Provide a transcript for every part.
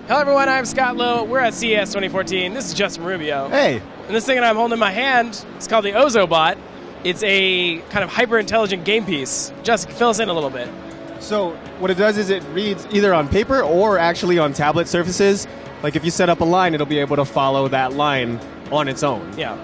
Hello everyone, I'm Scott Lowe. We're at CES 2014. This is Justin Rubio. Hey. And this thing that I'm holding in my hand is called the Ozobot. It's a kind of hyper-intelligent game piece. Justin, fill us in a little bit. So what it does is it reads either on paper or actually on tablet surfaces. Like if you set up a line, it'll be able to follow that line on its own. Yeah.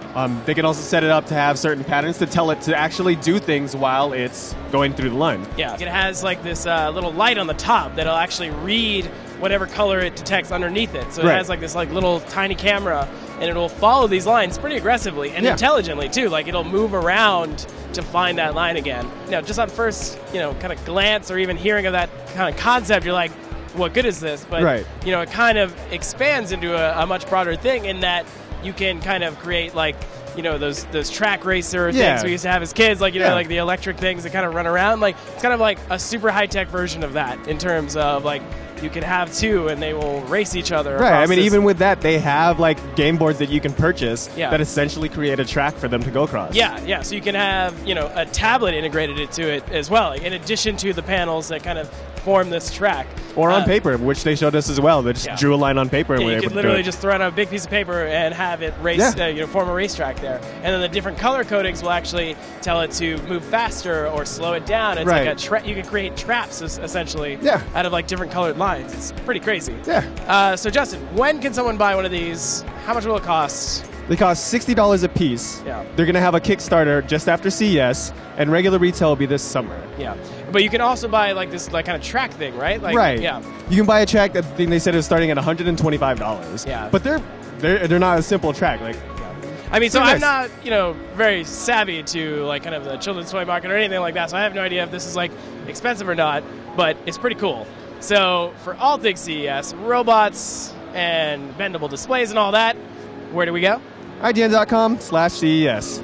They can also set it up to have certain patterns to tell it to actually do things while it's going through the line. Yeah. It has like this little light on the top that'll actually read whatever color it detects underneath it. So it has like this like little tiny camera, and it'll follow these lines pretty aggressively and intelligently too. Like it'll move around to find that line again. Now, just on first, kind of glance or even hearing of that kind of concept, you're like, what good is this? But it kind of expands into a much broader thing in that you can kind of create like, those track racer things we used to have as kids, like like the electric things that kind of run around. Like it's kind of like a super high tech version of that in terms of like you can have two and they will race each other. Right. I mean, even with that, they have like game boards that you can purchase that essentially create a track for them to go across. Yeah. So you can have a tablet integrated into it as well, like, in addition to the panels that kind of form this track. Or on paper, which they showed us as well. They just drew a line on paper. And you could literally just throw it on a big piece of paper and have it race, form a racetrack there. And then the different color codings will actually tell it to move faster or slow it down. It's like you can create traps essentially out of like different colored lines. It's pretty crazy. Yeah. So Justin, when can someone buy one of these? How much will it cost? They cost $60 a piece. Yeah. They're going to have a Kickstarter just after CES, and regular retail will be this summer. Yeah. But you can also buy like this like kind of track thing, right? Like, right. Yeah. You can buy a track that they said is starting at $125. Yeah. But they're not a simple track. Like, I mean, so I'm not, very savvy to like kind of the children's toy market or anything like that. So I have no idea if this is like expensive or not, but it's pretty cool. So for all things CES, robots and bendable displays and all that, where do we go? IGN.com/CES.